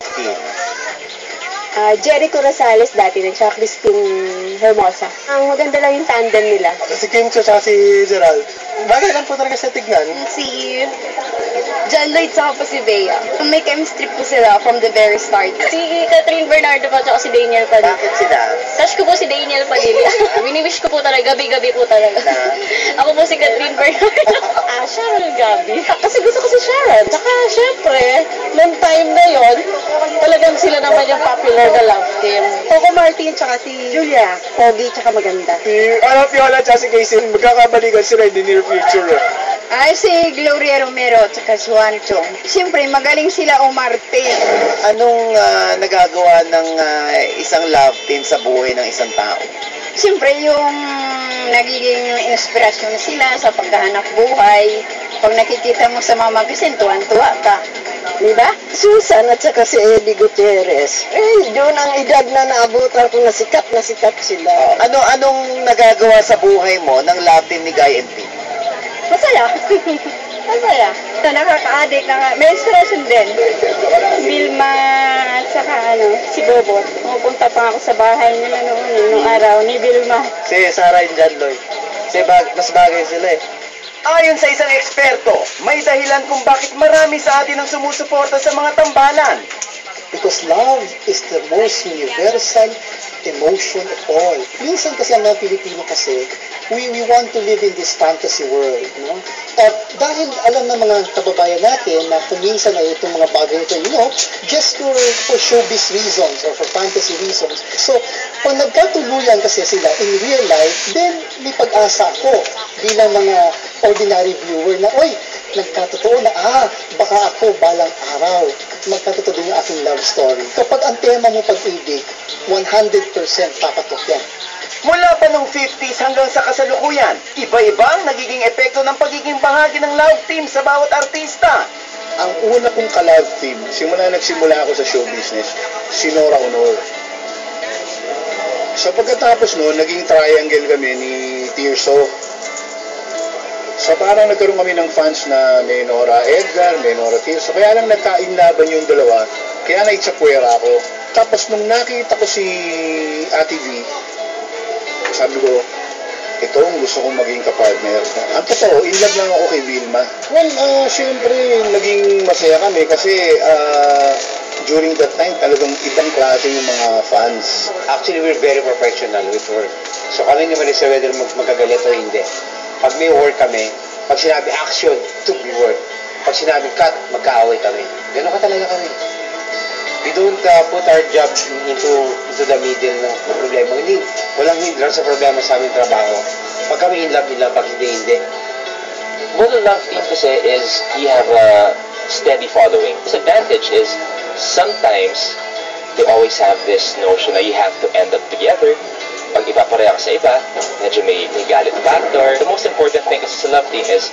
team? Jericho Rosales dati na, tsaka Christine Hermosa. Ang maganda lang yung tandem nila. Si Kim Cho tsaka si Gerald. Bagay lang po talaga sa tignan. Si John Lloyd tsaka po si Bea. May chemistry po sila from the very start. Si Catherine Bernardo po tsaka si Daniel Padilla. Bakit sila? Crush ko po si Daniel Padilla. Wini-wish ko po talaga, gabi-gabi po talaga. Ako po si Catherine Bernardo. Sharon Gabi. Kasi gusto ko si Sharon. Tsaka syempre, noong time na yon, talagang sila naman yung popular na love team. Coco Martin tsaka si Julia. Pogi tsaka maganda. Si Ana Fiola tsaka si Casey, magkakabalikan sila in the near future. Si Gloria Romero at saka si Juan Chong. Siyempre, magaling sila umarte. Anong nagagawa ng isang love team sa buhay ng isang tao? Siyempre, yung nagiging inspirasyon sila sa paghahanap buhay. Pag nakikita mo sa mga magazine, tuwan-tuwa ka. Diba? Susan at saka si Eddie Gutierrez. Doon ang edad na naabutan ko na sikat sila. Anong nagagawa sa buhay mo ng love team ni Guy and Pete? Masaya. Masaya. Nakaka-addict. May inspiration din. Vilma at saka si Bobot. Pupunta pa ako sa bahay nila nung araw ni Vilma. Si Sarah and John Lloyd. Mas bagay sila eh. Ayon sa isang eksperto, may dahilan kung bakit marami sa atin ang sumusuporta sa mga tambalan. Because love is the most universal emotion of all. Minsan kasi ang mga Pilipino kasi, we want to live in this fantasy world. No? At dahil alam ng mga kababayan natin na kung minsan ay itong mga bagay ito, just for showbiz reasons or for fantasy reasons. So, pag nagkatuluyan kasi sila in real life, then may pag-asa ako bilang mga ordinary viewer na, nagkatotoo na, baka ako balang araw magkatotoo din yung aking love story. Kapag ang tema mo pag-ibig, 100% papatok yan. Mula pa noong 50s hanggang sa kasalukuyan, iba-iba ang nagiging epekto ng pagiging bahagi ng love team sa bawat artista. Ang una kong ka-love team, nagsimula ako sa show business, si Nora Honor. So pagkatapos noon, naging triangle kami ni Tirso. So parang nagkaroon kami ng fans na may Nora Edgar, may Nora Tirso. Kaya lang nagkainlaban yung dalawa. Kaya naitsapuera ako. Tapos nung nakita ko si Ate V, sabi ko, ito ang gusto kong maging kapartner. Ang totoo, in love lang ako kay Vilma. Well, syempre, naging masaya kami kasi during that time, talagang ibang klase yung mga fans. Actually, we're very professional with work. So kami naman isa whether magagalit o hindi. Pag may work kami, pag sinabi action, to be work. Pag sinabi cut, magkaaway kami. Gano'n ka talaga kami. We don't put our job into the middle ng problema. Walang hindrance sa problema sa aming trabaho. Pag kami in love, pag hindi. Model love team kasi is you have a steady following. Disadvantage is sometimes they always have this notion that you have to end up together. Pag iba pareha ka sa iba, medyo may galit factor. The most important thing kasi sa love team is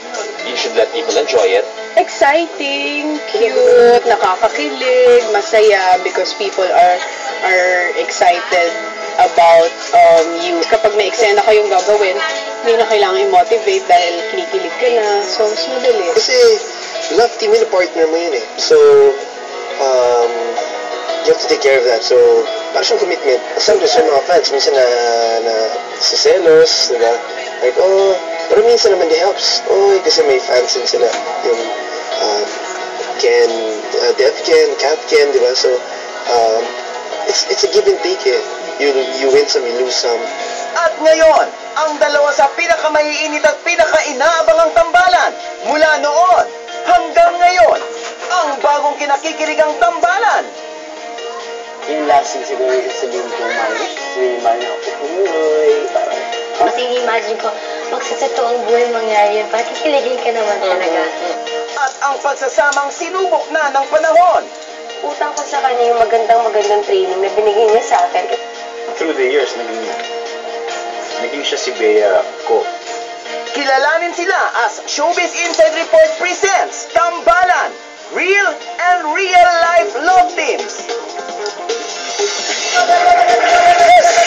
you should let people enjoy it. Exciting, cute, nakakakilig, masaya because people are excited about you. Kapag may eksena kayong gagawin, hindi na kailangan i-motivate dahil kinikilig ka na. So, mas madali. Kasi love team yun, partner mo yun eh. So, you have to take care of that. So, parang siyang commitment. Sometimes yung mga fans, minsan na siselos, diba? Like, pero minsan naman it helps. Kasi may fans din sila. Yung Dev Ken, Cat Ken, diba? So, it's a give and take eh. You win some, you lose some. At ngayon, ang dalawa sa pinakamaiinit at pinaka-inaabangang tambalan mula noon hanggang ngayon, ang bagong kinakikiligang tambalan. Yung last scene siguro yung sabihin ko, Mali ako. Parang... Kasi imagine ko, pag sa totoong buhay mangyari yun, parang kikiligin ka naman talaga. At ang pagsasamang sinubok na ng panahon. Utang ko sa kanya yung magandang training na binigay niya sa akin. Through the years, naging siya si Bea ko. Kilalanin sila as Showbiz Inside Report presents Tambalan, Real and Real Life Love Teams. Yes!